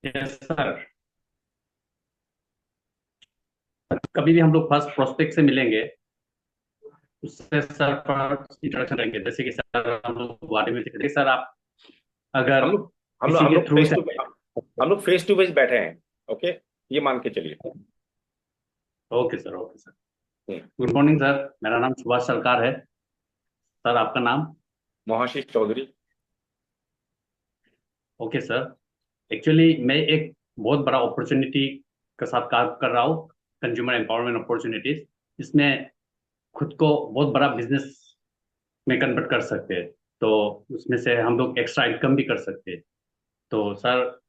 Yes sir. कभी भी हम लोग फर्स्ट प्रोस्पेक्ट से मिलेंगे, उससे सर फर्स्ट इंट्रोडक्शन रहेंगे। जैसे कि सर हम लोग बारे में सीखते सर, आप अगर हम लोग हम लोग किसी हम के लोग थ्रू फेस से। टू हम लोग फेस टू फेस बैठे हैं। ओके, ये मान के चलिए। Okay sir, okay sir. Hmm, good morning sir, मेरा नाम सुभाष सरकार है। सर आपका नाम? Mohashish Chowdhury. Okay sir. Actually मैं एक बहुत बड़ा अपॉर्चुनिटी के साथ काम कर रहा हूँ, कंज्यूमर एम्पावरमेंट अपॉर्चुनिटीज। इसमें खुद को बहुत बड़ा बिजनेस में कन्वर्ट कर सकते हैं। तो उसमें से हम लोग एक्स्ट्रा इनकम भी कर सकते हैं। तो सर,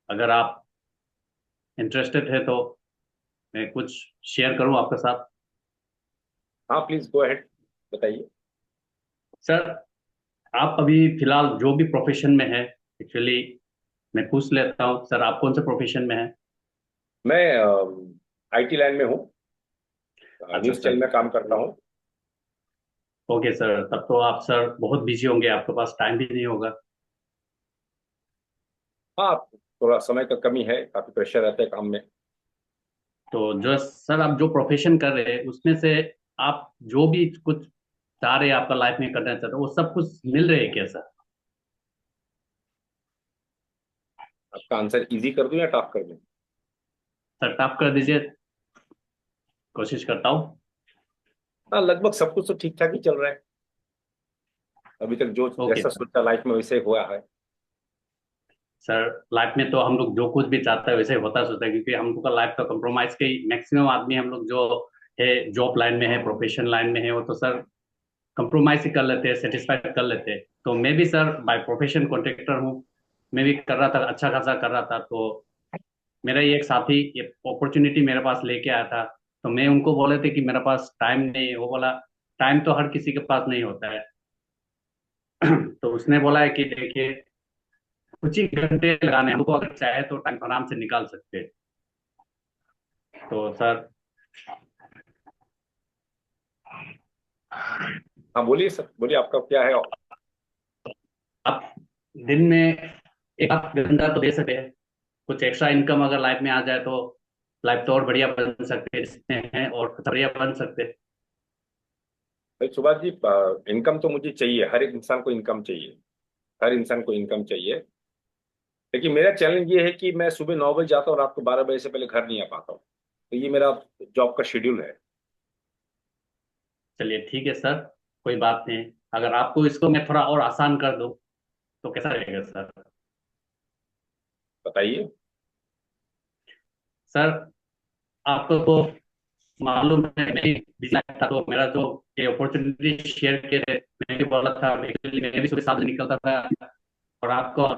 अगर आप इंटरेस्टेड है तो मैं कुछ शेयर करूं आपके साथ। हाँ, प्लीज गो अहेड, बताइए। सर, आप अभी फिलहाल जो भी प्रोफेशन में है, एक्चुअली मैं पूछ लेता हूँ सर, आप कौन से प्रोफेशन में है? मैं आईटी लाइन में हूँ। अच्छा न्यूज चैनल सर। में काम करता हूँ। ओके सर, तब तो आप सर बहुत बिजी होंगे, आपके पास टाइम भी नहीं होगा। हाँ, थोड़ा समय का कमी है, काफी प्रेशर रहता है काम में। तो जो सर आप जो प्रोफेशन कर रहे हैं उसमें से आप जो भी कुछ चाह रहे हैं आपका लाइफ में करना चाहते हो, वो सब कुछ मिल रहे हैं क्या सर? आपका आंसर इजी कर दूं या टफ कर दूं? सर टाप कर दीजिए, कोशिश करता हूँ। हाँ, लगभग सब कुछ तो ठीक ठाक ही चल रहा है। अभी तक जो ओके जैसा सर। सोचा लाइफ में वैसे हुआ है। सर, लाइफ में तो हम लोग जो कुछ भी चाहते हैं वैसे होता सोचता है, क्योंकि हम लोग का लाइफ तो कंप्रोमाइज के ही मैक्सिमम आदमी हम लोग जो है, जॉब लाइन में है, प्रोफेशन लाइन में है, वो तो सर कंप्रोमाइज ही कर लेते हैं, सेटिस्फाइड कर लेते हैं। तो मैं भी सर बाय प्रोफेशन कॉन्ट्रैक्टर हूँ। मैं भी कर रहा था, अच्छा खासा कर रहा था। तो मेरा ही एक साथी ये अपॉर्चुनिटी मेरे पास लेके आया था। तो मैं उनको बोले थे कि मेरे पास टाइम नहीं है। वो बोला टाइम तो हर किसी के पास नहीं होता है। तो उसने बोला है कि देखिए, कुछ ही घंटे लगाने हैं, हमको अगर चाहे तो टाइम आराम से निकाल सकते हैं। तो सर, हाँ, बोलिए सर, बोलिए आपका क्या है। आप दिन में एक आध घंटा तो दे सकते हैं। कुछ एक्स्ट्रा इनकम अगर लाइफ में आ जाए तो लाइफ तो और बढ़िया बन सकते हैं, इसमें है और बढ़िया बन सकते हैं। भाई सुभाष जी, इनकम तो मुझे चाहिए, हर एक इंसान को इनकम चाहिए। हर इंसान को इनकम चाहिए। लेकिन मेरा चैलेंज ये है कि मैं सुबह 9 बजे जाता हूँ, रात को 12 बजे से पहले घर नहीं आ पाता हूँ। तो ये मेरा जॉब का शेड्यूल है। चलिए ठीक है सर, कोई बात नहीं। अगर आपको इसको मैं थोड़ा और आसान कर दूं तो कैसा रहेगा सर? बताइए। सर, आपको तो मालूम है मैं बिजी था, तो मेरा जो ये अपॉर्चुनिटी शेयर किए थे, मैंने भी बोला था एक्चुअली मैं भी सुबह 7 बजे निकलता था और आपको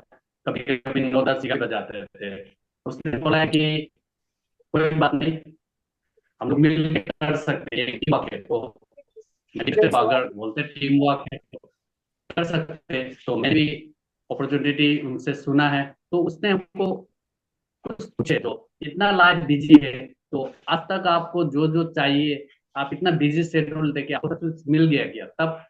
कभी कभी 9 10 11 बज जाते थे। उसने बोला है कि कोई बात नहीं, हम लोग मिल के कर सकते हैं, टीम वर्क है। तो मैं भी सिर्फ अगर बोलते टीम वर्क है तो कर सकते हैं। तो मैं भी अपॉर्चुनिटी उनसे सुना है। तो उसने हमको कुछ पूछे, तो इतना लाइफ बिजी है, तो आज तक आपको जो जो चाहिए, आप इतना बिजी शेड्यूल देके आपको सब कुछ मिल गया क्या? तब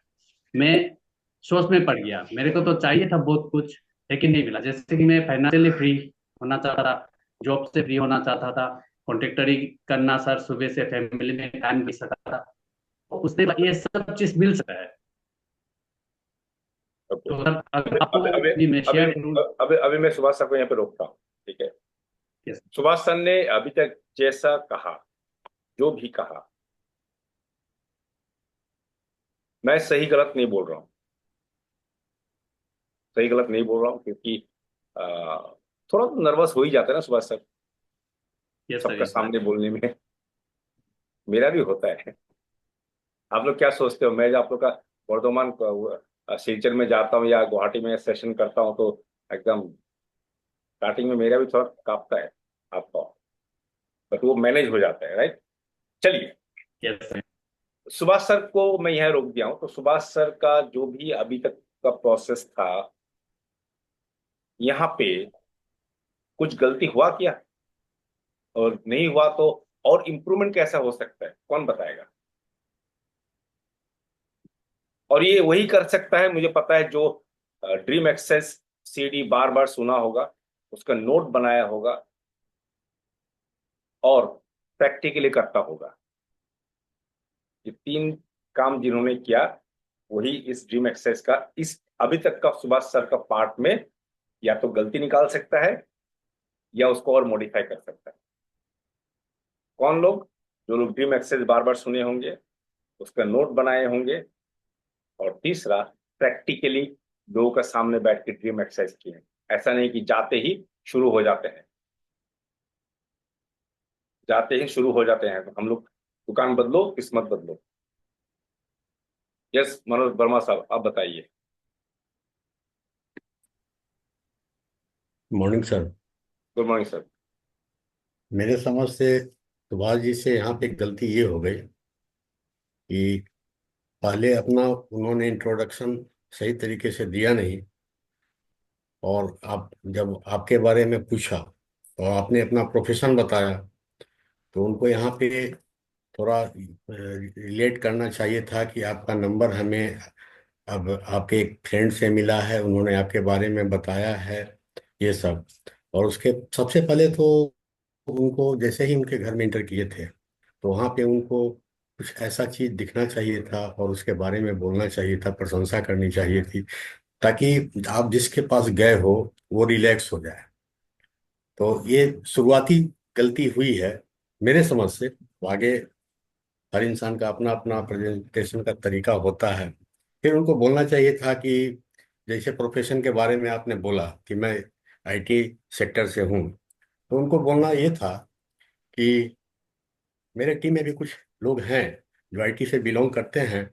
मैं सोच में पड़ गया, मेरे को तो चाहिए था बहुत कुछ, लेकिन नहीं मिला। जैसे कि मैं फाइनेंशियली फ्री होना चाहता था, जॉब से फ्री होना चाहता था, कॉन्ट्रेक्टरी करना सर, सुबह से फैमिली में टाइम दे सकता था। तो उसने ये सब चीज मिल सकता है। ओके। तो सर अगर अभी अभी आपको अभी भी मैं अभी शेयर करूँ। अभी अभी मैं सुभाष सर को यहाँ पे रोकता हूँ। ठीक है। यस। सुभाष सर ने अभी तक जैसा कहा, जो भी कहा, मैं सही गलत नहीं बोल रहा हूँ। सही गलत नहीं बोल रहा हूँ क्योंकि अ, थोड़ा तो नर्वस हो ही जाता है ना सुभाष सर, यस सर, सबका यस सर। सामने बोलने में। मेरा भी होता है। आप लोग क्या सोचते हो, मैं आप लोग का वर्धमान सिलचर में जाता हूँ या गुवाहाटी में सेशन करता हूँ तो एकदम स्टार्टिंग में मेरा भी थोड़ा कांपता है आपका, बट वो मैनेज हो जाता है, राइट। चलिए। Yes sir. सुभाष सर को मैं यहाँ रोक दिया हूँ, तो सुभाष सर का जो भी अभी तक का प्रोसेस था यहाँ पे, कुछ गलती हुआ क्या, और नहीं हुआ तो और इम्प्रूवमेंट कैसा हो सकता है, कौन बताएगा। और ये वही कर सकता है, मुझे पता है, जो ड्रीम एक्सेस सीडी बार बार सुना होगा, उसका नोट बनाया होगा और प्रैक्टिकली करता होगा। ये 3 काम जिन्होंने किया वही इस ड्रीम एक्सरसाइज का इस अभी तक का सुभाष सर का पार्ट में या तो गलती निकाल सकता है या उसको और मॉडिफाई कर सकता है। कौन लोग? जो लोग ड्रीम एक्सरसाइज बार बार सुने होंगे, उसका नोट बनाए होंगे, और तीसरा प्रैक्टिकली लोगों का सामने बैठ के ड्रीम एक्सरसाइज किए। ऐसा नहीं कि जाते ही शुरू हो जाते हैं, जाते ही शुरू हो जाते हैं। तो हम लोग दुकान बदलो किस्मत बदलो। यस मनोज वर्मा साहब, आप बताइए। Morning sir. Good morning sir. मेरे समझ से सुभाष जी से यहाँ पे गलती ये हो गई कि पहले अपना उन्होंने इंट्रोडक्शन सही तरीके से दिया नहीं, और आप जब आपके बारे में पूछा और आपने अपना प्रोफेशन बताया, तो उनको यहाँ पे थोड़ा रिलेट करना चाहिए था कि आपका नंबर हमें अब आपके एक फ्रेंड से मिला है, उन्होंने आपके बारे में बताया है, ये सब। और उसके सबसे पहले तो उनको जैसे ही उनके घर में इंटर किए थे, तो वहाँ पे उनको कुछ ऐसा चीज दिखना चाहिए था और उसके बारे में बोलना चाहिए था, प्रशंसा करनी चाहिए थी, ताकि आप जिसके पास गए हो वो रिलैक्स हो जाए। तो ये शुरुआती गलती हुई है मेरे समझ से। आगे हर इंसान का अपना अपना प्रेजेंटेशन का तरीका होता है। फिर उनको बोलना चाहिए था कि जैसे प्रोफेशन के बारे में आपने बोला कि मैं आईटी सेक्टर से हूँ, तो उनको बोलना ये था कि मेरे टीम में भी कुछ लोग हैं जो आईटी से बिलोंग करते हैं,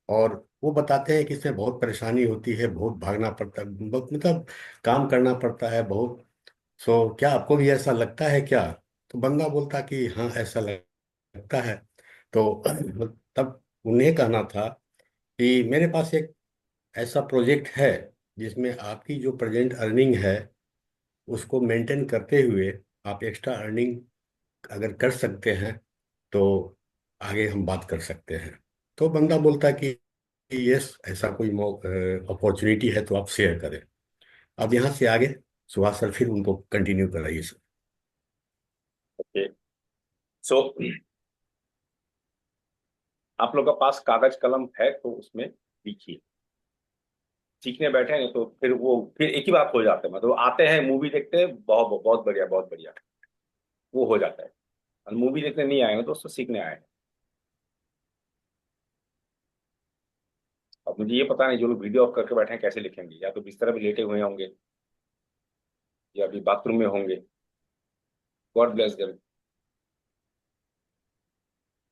और वो बताते हैं कि इसमें बहुत परेशानी होती है, बहुत भागना पड़ता है, बहुत मतलब काम करना पड़ता है बहुत। सो क्या आपको भी ऐसा लगता है क्या? तो बंदा बोलता कि हाँ ऐसा लगता है। तो तब उन्हें कहना था कि मेरे पास एक ऐसा प्रोजेक्ट है जिसमें आपकी जो प्रेजेंट अर्निंग है उसको मेंटेन करते हुए आप एक्स्ट्रा अर्निंग अगर कर सकते हैं तो आगे हम बात कर सकते हैं। तो बंदा बोलता कि यस, ऐसा कोई अपॉर्चुनिटी है तो आप शेयर करें। अब यहाँ से आगे सुभाष सर फिर उनको कंटिन्यू कराइए सर। ओके, सो आप लोग का पास कागज कलम है तो उसमें लिखिए। सीखने बैठे हैं तो फिर एक ही बात हो जाता है, मतलब आते हैं मूवी देखते हैं, बहुत बहुत बढ़िया बहुत बढ़िया, वो हो जाता है। और मूवी देखने नहीं आए हो तो उसको सीखने आए हैं। अब मुझे ये पता नहीं जो लोग वीडियो ऑफ करके बैठे हैं कैसे लिखेंगे, या तो बिस्तर में लेटे हुए होंगे या अभी बाथरूम में होंगे। God bless them.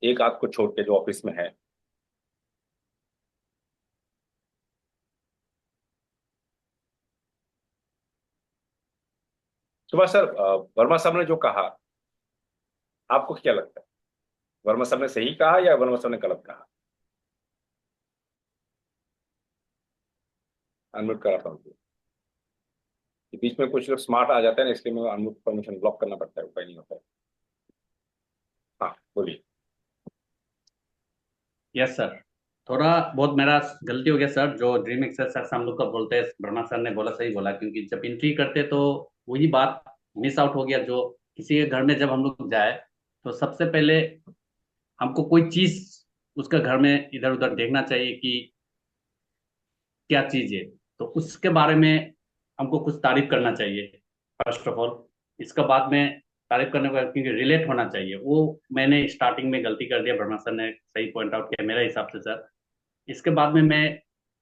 एक आध को छोड़ के जो ऑफिस में है। सुभाष सर, वर्मा साहब ने जो कहा, आपको क्या लगता है? वर्मा साहब ने सही कहा या वर्मा साहब ने गलत कहा? अनम्यूट करा था उनको। कि बीच में कुछ लोग स्मार्ट आ जाते हैं ना, इसलिए मैं अनम्यूट परमिशन ब्लॉक करना पड़ता है, उपाय नहीं होता है। हाँ बोलिए। Yes sir. थोड़ा बहुत मेरा गलती हो गया सर, जो ड्रीम एक्सरसाइज हम लोग का बोलते हैं, ब्रह्मा सर ने बोला सही बोला, क्योंकि जब एंट्री करते तो वही बात मिस आउट हो गया। जो किसी के घर में जब हम लोग जाए तो सबसे पहले हमको कोई चीज उसके घर में इधर उधर देखना चाहिए कि क्या चीज है, तो उसके बारे में हमको कुछ तारीफ करना चाहिए फर्स्ट ऑफ ऑल। इसका बाद में तारीफ करने के बाद क्योंकि रिलेट होना चाहिए, वो मैंने स्टार्टिंग में गलती कर दिया, ब्रह्मा सर ने सही पॉइंट आउट किया मेरे हिसाब से सर। इसके बाद में मैं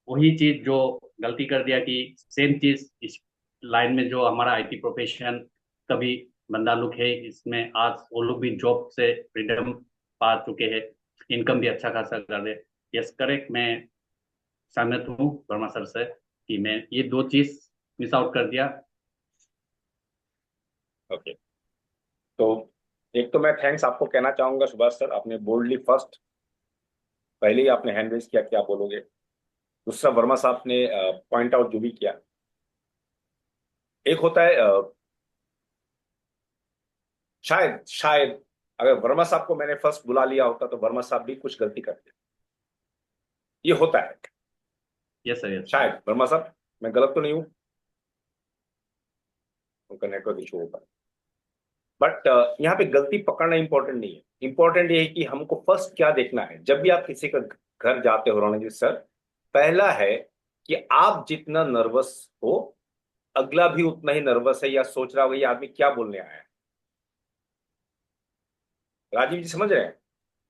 वही चीज जो गलती कर दिया कि सेम चीज इस लाइन में जो हमारा आईटी प्रोफेशन कभी बंदा लोग है इसमें, आज वो लोग भी जॉब से फ्रीडम पा चुके हैं, इनकम भी अच्छा खासा कर रहे। यस करेक्ट, मैं सहमत हूँ वर्मा सर से कि मैं ये दो चीज मिस आउट कर दिया। ओके, तो एक तो मैं थैंक्स आपको कहना चाहूंगा सुभाष सर, आपने बोल्डली फर्स्ट पहले ही आपने हैंड रेज किया, क्या बोलोगे। दूसरा, वर्मा साहब ने पॉइंट आउट जो भी किया, एक होता है शायद शायद अगर वर्मा साहब को मैंने फर्स्ट बुला लिया होता तो वर्मा साहब भी कुछ गलती करते। ये होता है यस सर, यस। शायद। वर्मा साहब, मैं गलत तो नहीं हूं? उनका नेटवर्क इशू होगा। बट यहाँ पे गलती पकड़ना इंपॉर्टेंट नहीं है, इंपॉर्टेंट ये है कि हमको फर्स्ट क्या देखना है। जब भी आप किसी का घर जाते हो रोनित जी सर, पहला है कि आप जितना नर्वस हो अगला भी उतना ही नर्वस है या सोच रहा होगा ये आदमी क्या बोलने आया है। राजीव जी समझ रहे हैं?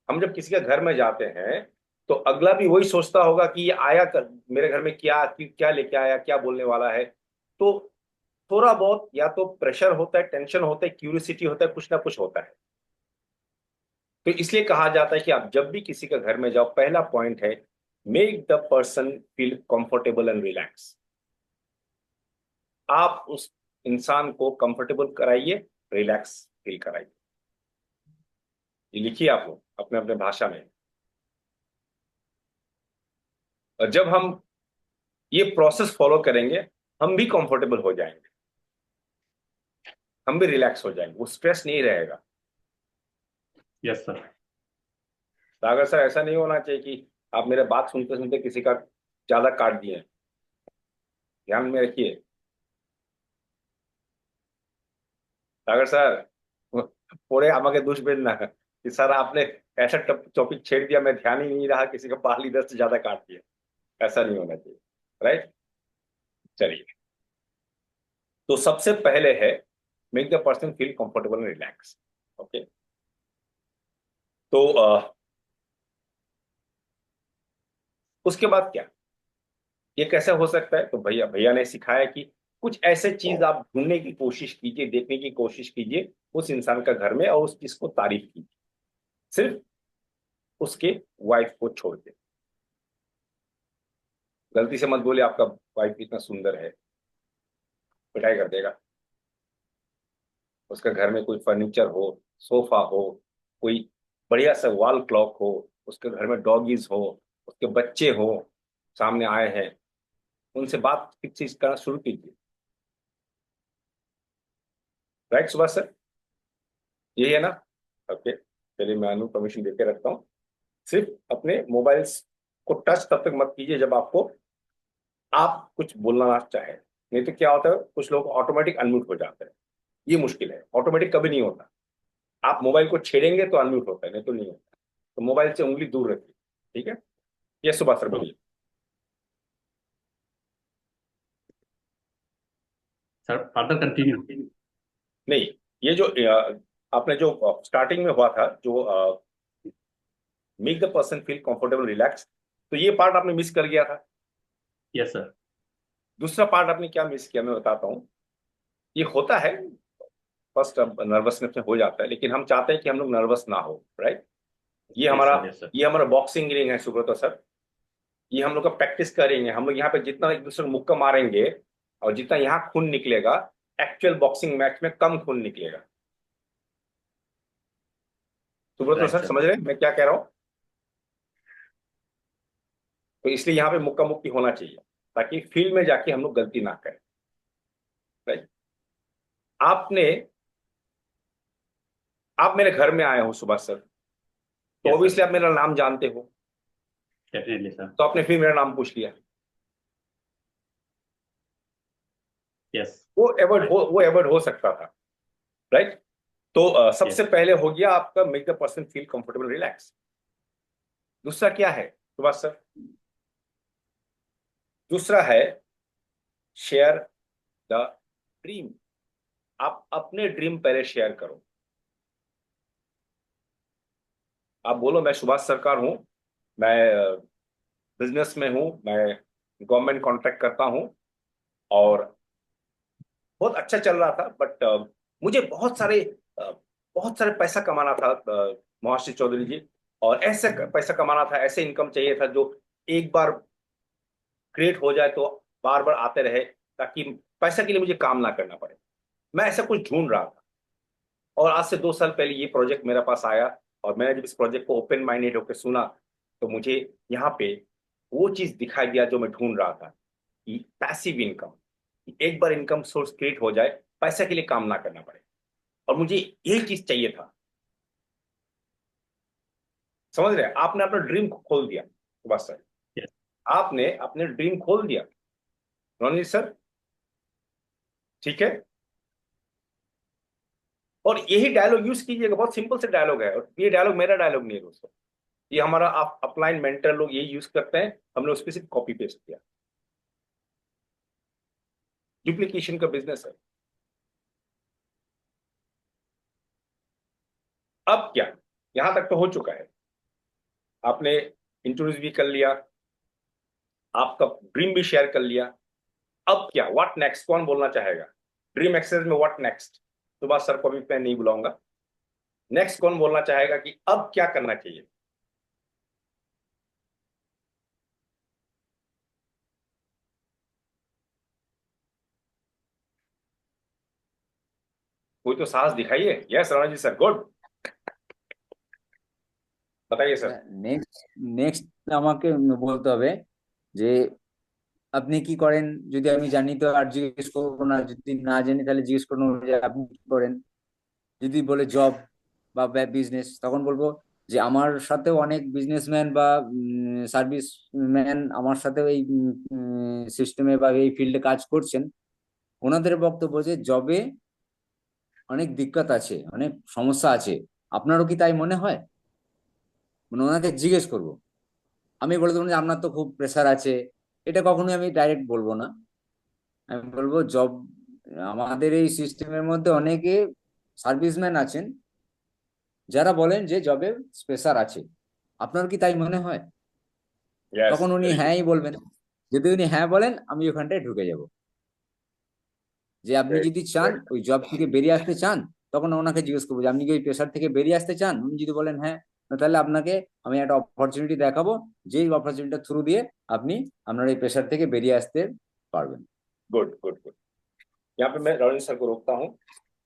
हम जब किसी के घर में जाते हैं तो अगला भी वही सोचता होगा कि ये आया मेरे घर में क्या क्या लेके आया, क्या बोलने वाला है। तो थोड़ा बहुत या तो प्रेशर होता है, टेंशन होता है, क्यूरियोसिटी होता है, कुछ ना कुछ होता है। तो इसलिए कहा जाता है कि आप जब भी किसी के घर में जाओ पहला पॉइंट है make the person feel comfortable and relax. आप उस इंसान को कंफर्टेबल कराइए, रिलैक्स फील कराइए। ये लिखिए आप लोग अपने अपने भाषा में। और जब हम ये प्रोसेस फॉलो करेंगे हम भी कंफर्टेबल हो जाएंगे, हम भी रिलैक्स हो जाएंगे, वो स्ट्रेस नहीं रहेगा। Yes sir. सागर सर ऐसा नहीं होना चाहिए कि आप मेरे बात सुनते सुनते किसी का ज्यादा काट दिए। ध्यान में रखिए सागर सर, पूरे আমাকে दोष देना कि सर आपने ऐसा टॉपिक छेड़ दिया, मैं ध्यान ही नहीं रहा, किसी का पहाड़ी 10 से ज्यादा काट दिया। ऐसा नहीं होना चाहिए, राइट। चलिए, तो सबसे पहले है make the person feel comfortable and relax. Okay, तो उसके बाद क्या, ये कैसे हो सकता है? तो भैया भैया ने सिखाया कि कुछ ऐसे चीज आप ढूंढने की कोशिश कीजिए, देखने की कोशिश कीजिए उस इंसान का घर में, और उस चीज को तारीफ कीजिए, सिर्फ उसके वाइफ को छोड़ के। गलती से मत बोले आपका वाइफ इतना सुंदर है, पिटाई कर देगा। उसका घर में कोई फर्नीचर हो, सोफा हो, कोई बढ़िया सा वॉल क्लॉक हो, उसके घर में डॉगीज हो, उसके बच्चे हो, सामने आए हैं, उनसे बात चीज करना शुरू कीजिए। राइट सुभाष सर, यही है ना? ओके, चलिए मैं अनु परमिशन देके रखता हूँ। सिर्फ अपने मोबाइल्स को टच तब तक मत कीजिए जब आपको आप कुछ बोलना ना चाहे, नहीं तो क्या होता है कुछ लोग ऑटोमेटिक अनम्यूट हो जाते हैं। ये मुश्किल है, ऑटोमेटिक कभी नहीं होता। आप मोबाइल को छेड़ेंगे तो अनम्यूट होता है, नहीं तो नहीं होता। तो मोबाइल से उंगली दूर रखिए, ठीक है? ये सुभाष सर बोलिए। Sir further continue. नहीं, ये जो आपने जो स्टार्टिंग में हुआ था, जो make the person feel comfortable relax, तो ये पार्ट आपने मिस कर गया था। Yes sir. दूसरा पार्ट आपने क्या मिस किया मैं बताता हूँ। ये होता है फर्स्ट, नर्वसनेस में हो जाता है, लेकिन हम चाहते हैं कि हम लोग नर्वस ना हो, राइट। ये यस हमारा सर। Yes sir. ये हमारा बॉक्सिंग रिंग है सुब्रतो सर। ये हम लोग का प्रैक्टिस करेंगे, हम लोग यहाँ पे जितना एक दूसरे को मुक्का मारेंगे और जितना यहाँ खून निकलेगा एक्चुअल बॉक्सिंग मैच में कम खून निकलेगा। Subrato right sir sir. समझ रहे हैं मैं क्या कह रहा हूँ? तो इसलिए यहाँ पे मुक्का मुक्की होना चाहिए ताकि फील्ड में जाके हम लोग गलती ना करें, राइट। आपने आप मेरे घर में आए हो सुभाष सर, तो यस ऑब्वियसली सर। आप मेरा नाम जानते हो, डेफिनेटली सर। तो आपने फिर मेरा नाम पूछ लिया। यस। वो एवॉइड हो सकता था, राइट। तो सबसे यस। पहले हो गया आपका make the person feel comfortable relax. दूसरा क्या है सुभाष सर? दूसरा है शेयर द ड्रीम। आप अपने ड्रीम पहले शेयर करो। आप बोलो मैं सुभाष सरकार हूं, मैं बिजनेस में हूं, मैं गवर्नमेंट कॉन्ट्रैक्ट करता हूं और बहुत अच्छा चल रहा था, बट मुझे बहुत सारे पैसा कमाना था मोहाशिर चौधरी जी, और ऐसे पैसा कमाना था, ऐसे इनकम चाहिए था जो एक बार क्रिएट हो जाए तो बार बार आते रहे, ताकि पैसा के लिए मुझे काम ना करना पड़े। मैं ऐसा कुछ ढूंढ रहा था और आज से 2 साल पहले ये प्रोजेक्ट मेरे पास आया, और मैंने जब इस प्रोजेक्ट को ओपन माइंडेड होकर सुना तो मुझे यहाँ पे वो चीज दिखाई दिया जो मैं ढूंढ रहा था, कि पैसिव इनकम, एक बार इनकम सोर्स क्रिएट हो जाए, पैसा के लिए काम ना करना पड़े, और मुझे यही चीज चाहिए था। समझ रहे हैं? आपने अपना ड्रीम खोल दिया बस सर, यस। आपने अपने ड्रीम खोल दिया। रणजीत सर, ठीक है? और यही डायलॉग यूज कीजिएगा, बहुत सिंपल से डायलॉग है, और ये डायलॉग मेरा डायलॉग नहीं है दोस्तों, ये हमारा अपलाइन मेंटर लोग यही यूज करते हैं, हमने उस पर सिर्फ कॉपी पेस्ट किया। डुप्लीकेशन का बिजनेस है। अब क्या, यहां तक तो हो चुका है, आपने इंट्रोड्यूस भी कर लिया, आपका ड्रीम भी शेयर कर लिया। अब क्या, व्हाट नेक्स्ट, कौन बोलना चाहेगा? ड्रीम एक्सरसाइज में व्हाट नेक्स्ट, सुभाष सर को भी मैं नहीं बुलाऊंगा। नेक्स्ट कौन बोलना चाहेगा कि अब क्या करना चाहिए? कोई तो साहस दिखाइए। Yes Rana ji sir, good, बताइए सर। নেক্সট নেক্সট আমাকে বলতে হবে যে আপনি কি করেন। যদি আমি জানি তো আর জিজ্ঞেস করবো না, যদি না জানি তাহলে জিজ্ঞেস করবো যে আপনি কি করেন। যদি বলে জব বা বিজনেস, তখন বলবো যে আমার সাথেও অনেক বিজনেসম্যান বা সার্ভিস ম্যান আমার সাথেও এই সিস্টেমে বা এই ফিল্ডে কাজ করছেন। ওনাদের বক্তব্য যে জবে অনেক দিক্কত আছে, অনেক সমস্যা আছে, আপনারও কি তাই মনে হয়? মানে ওনাকে জিজ্ঞেস করবো। আমি বলে দেবো যে আপনার তো খুব প্রেসার আছে, এটা কখনোই আমি ডাইরেক্ট বলবো না। আমি বলবো জব, আমাদের এই সিস্টেমের মধ্যে অনেকে সার্ভিসম্যান আছেন যারা বলেন যে জবে প্রেসার আছে, আপনার কি তাই মনে হয়? यस, তখন উনি হ্যাঁই বলবেন। যদি উনি হ্যাঁ বলেন, আমি ওখানটায় ঢুকে যাব। যে আপনি যদি চান ওই জব থেকে বেরিয়ে আসতে চান, তখন ওনাকে জিজ্ঞেস করবো যে আপনি কি ওই প্রেসার থেকে বেরিয়ে আসতে চান। উনি যদি বলেন হ্যাঁ, তাহলে আপনাকে আমি একটা অপরচুনিটি দেখাবো, যেই অপরচুনিটির থ্রু দিয়ে আপনি আপনার এই প্রেসার থেকে বেরিয়ে আসতে পারবেন। Good good good. यहाँ पे मैं रवि सर को रोकता हूँ।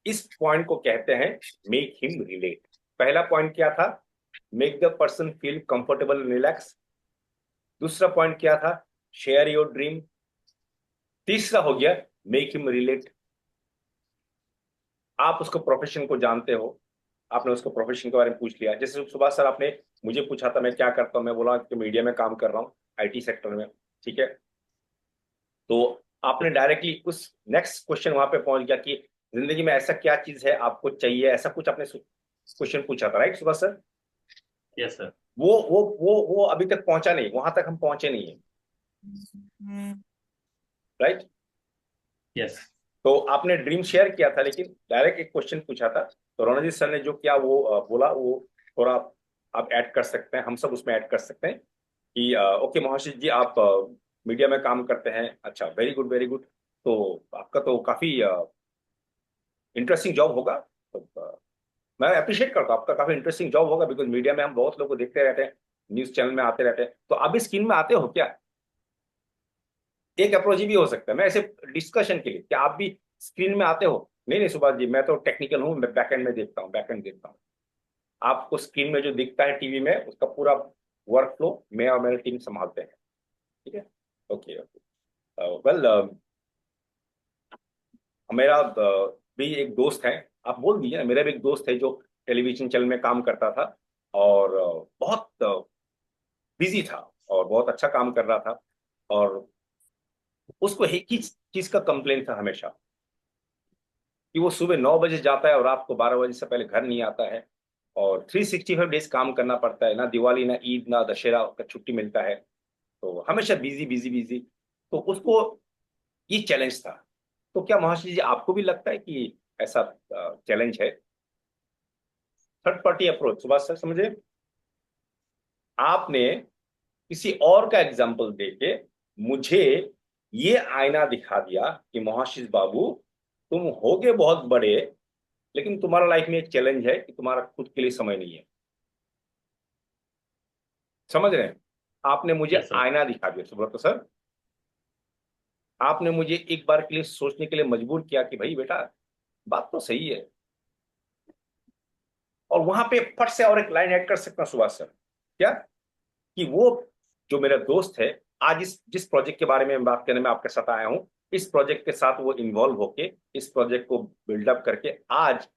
इस पॉइंट को कहते हैं मेक हिम रिलेट। पहला पॉइंट क्या था? Make the person feel comfortable and relax. दूसरा पॉइंट क्या था? Share your dream. तीसरा हो गया मेक हिम रिलेट। आप उसको प्रोफेशन को जानते हो, आपने उसको प्रोफेशन के बारे में पूछ लिया। जैसे सुभाष सर आपने मुझे पूछा था मैं क्या करता हूं, मैं बोला कि मीडिया में काम कर रहा हूँ, आईटी सेक्टर में, ठीक है। तो आपने डायरेक्टली उस नेक्स्ट क्वेश्चन वहां पे पहुंच गया कि जिंदगी में ऐसा क्या चीज है आपको चाहिए, ऐसा कुछ आपने क्वेश्चन पूछा था, right Subhash sir? Yes sir. वो अभी तक पहुंचा नहीं, वहां तक हम पहुंचे नहीं है, राइट? यस। तो आपने ड्रीम शेयर किया था, लेकिन डायरेक्ट एक क्वेश्चन पूछा था। तो रणजीत सर ने जो किया वो बोला, वो थोड़ा आप ऐड कर सकते हैं, हम सब उसमें ऐड कर सकते हैं कि ओके महाशिष जी आप मीडिया में काम करते हैं, अच्छा वेरी गुड वेरी गुड। तो आपका तो काफी इंटरेस्टिंग जॉब होगा। तो मैं अप्रिशिएट करता हूँ, आपका काफी इंटरेस्टिंग जॉब होगा, बिकॉज मीडिया में हम बहुत लोग को देखते रहते हैं, न्यूज चैनल में आते रहते हैं। तो आप भी स्क्रीन में आते हो क्या? एक अप्रोच भी हो सकता है, मैं ऐसे डिस्कशन के लिए, क्या आप भी स्क्रीन में आते हो? नहीं नहीं सुभाष जी, मैं तो टेक्निकल हूँ, मैं बैकएंड में देखता हूँ, बैकएंड देखता हूँ। आपको स्क्रीन में जो दिखता है टीवी में, उसका पूरा वर्क फ्लो मैं और मेरी टीम संभालते हैं, ठीक है। Okay okay. वेल मेरा भी एक दोस्त है, आप बोल दीजिए ना, मेरा भी एक दोस्त है जो टेलीविजन चैनल में काम करता था, और बहुत बिजी था और बहुत अच्छा काम कर रहा था। और उसको एक ही चीज का कंप्लेन था हमेशा, कि वो सुबह 9 बजे जाता है और रात को 12 बजे से पहले घर नहीं आता है, और 365 डेज काम करना पड़ता है, ना दिवाली ना ईद ना दशहरा का छुट्टी मिलता है, तो हमेशा बिजी बिजी बिजी। तो उसको ये चैलेंज था। तो क्या महाशय जी आपको भी लगता है कि ऐसा चैलेंज है? Third party approach, Subhash sir समझे, आपने किसी और का एग्जाम्पल देके मुझे ये आईना दिखा दिया कि महाशिष बाबू तुम होगे बहुत बड़े, लेकिन तुम्हारा लाइफ में एक चैलेंज है कि तुम्हारा खुद के लिए समय नहीं है। समझ रहे हैं? आपने मुझे Yes, sir. आईना दिखा दिया सुब्रत सर, आपने मुझे एक बार के लिए सोचने के लिए मजबूर किया कि भाई बेटा बात तो सही है। और वहां पे फट से और एक लाइन ऐड कर सकता हूं सुभाष सर, क्या कि वो जो मेरा दोस्त है, आज इस जिस प्रोजेक्ट के बारे में बात करने में आपके साथ आया हूं, इस प्रोजेक्ट के साथ वो इन्वॉल्व होके इस प्रोजेक्ट को बिल्डअप करके आज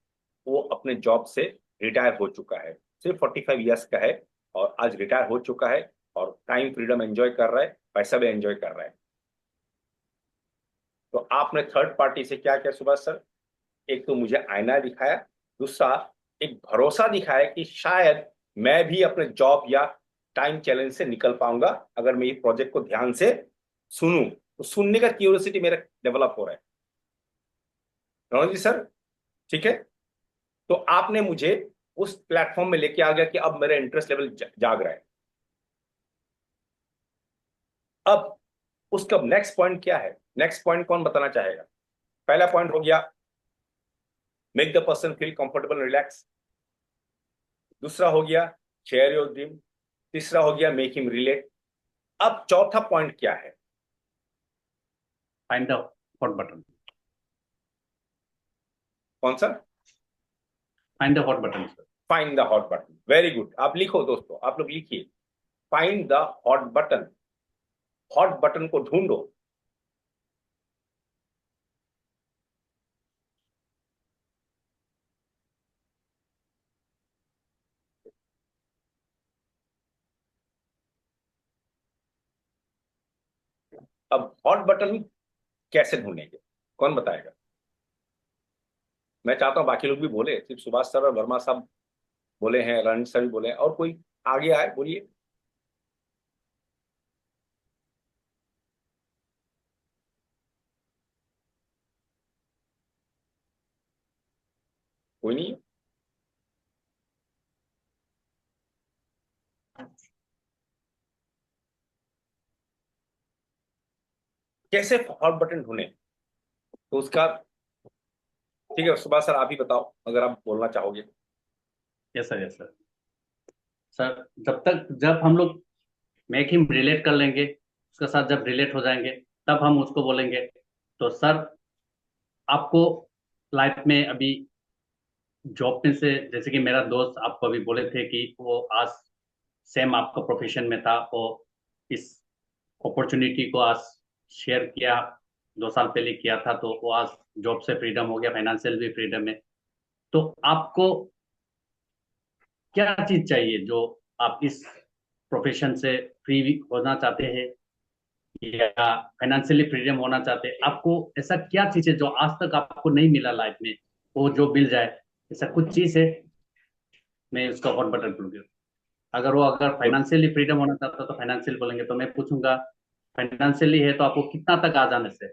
वो अपने जॉब से रिटायर हो चुका है। सिर्फ 45 ईयर्स का है और आज रिटायर हो चुका है, और टाइम फ्रीडम एंजॉय कर रहा है, पैसा भी एंजॉय कर रहा है। तो आपने थर्ड पार्टी से क्या किया सुभाष सर? एक तो मुझे आईना दिखाया, दूसरा, एक भरोसा दिखाए कि शायद मैं भी अपने जॉब या टाइम चैलेंज से निकल पाऊंगा अगर मैं ये प्रोजेक्ट को ध्यान से सुनूं। तो सुनने का क्यूरियोसिटी मेरा डेवलप हो रहा है। रणजीत सर, ठीक है। तो आपने मुझे उस प्लेटफॉर्म में लेके आ गया कि अब मेरा इंटरेस्ट लेवल जाग रहा है। अब उसका नेक्स्ट पॉइंट क्या है? नेक्स्ट पॉइंट कौन बताना चाहेगा? पहला पॉइंट हो गया make the person feel comfortable relax. दूसरा हो गया शेयर योर ड्रीम। तीसरा हो गया मेक हिम रिलेट। अब चौथा पॉइंट क्या है? Find the hot button. कौन सा? Find the hot button sir. Find the hot button. Very good. आप लिखो दोस्तों, आप लोग लिखिए, find the hot button. Hot button को ढूंढो। अब हॉट बटन कैसे ढूंढेंगे? कौन बताएगा? मैं चाहता हूं बाकी लोग भी बोले, सिर्फ सुभाष सर और वर्मा साहब बोले हैं, रणजीत सर भी बोले हैं, और कोई आगे आए, बोलिए। कोई नहीं है? कैसे हॉट बटन ढूंढे? तो उसका, ठीक है सुभाष सर, आप ही बताओ अगर आप बोलना चाहोगे। Yes sir, yes sir. Sir जब हम लोग मेक हिम रिलेट कर लेंगे, उसके साथ जब रिलेट हो जाएंगे तब हम उसको बोलेंगे। तो सर, आपको लाइफ में अभी जॉब में से, जैसे कि मेरा दोस्त आपको अभी बोले थे कि वो आज सेम आपका प्रोफेशन में था, वो इस अपॉर्चुनिटी को आज शेयर किया, 2 साल पहले किया था, तो वो आज जॉब से फ्रीडम हो गया, फाइनेंशियल भी फ्रीडम है। तो आपको क्या चीज चाहिए जो आप इस प्रोफेशन से फ्री होना चाहते हैं या फाइनेंशियली फ्रीडम होना चाहते हैं? आपको ऐसा क्या चीज है जो आज तक आपको नहीं मिला लाइफ में, वो जो मिल जाए, ऐसा कुछ चीज है? मैं उसका हॉट बटन दूंगी। अगर गुड। फाइनेंशियली फ्रीडम होना चाहता है तो फाइनेंशियल बोलेंगे, तो मैं पूछूंगा फाइनेंशियली है तो आपको कितना तक आ जाने से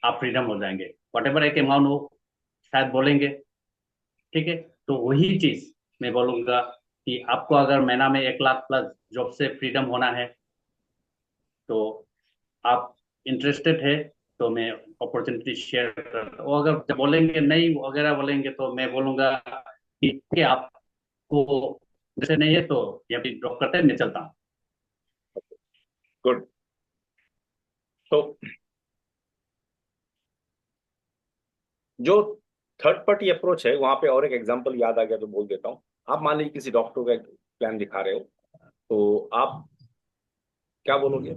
आप फ्रीडम हो जाएंगे, वट एवर एक अमाउंट हो, शायद बोलेंगे। ठीक है, तो वही चीज मैं बोलूंगा कि आपको अगर महीना में 1 लाख प्लस जॉब से फ्रीडम होना है तो आप इंटरेस्टेड है, तो मैं अपॉर्चुनिटी शेयर करता हूँ। अगर जब बोलेंगे नहीं वगैरह बोलेंगे तो मैं बोलूंगा कि ठीक है, आपको जैसे नहीं है तो ये अभी ड्रॉप करते हैं, मैं चलता हूँ। गुड। तो जो थर्ड पार्टी अप्रोच है, वहां पे और एक एग्जांपल याद आ गया तो बोल देता हूँ। आप मान लीजिए किसी डॉक्टर का प्लान दिखा रहे हो, तो आप क्या बोलोगे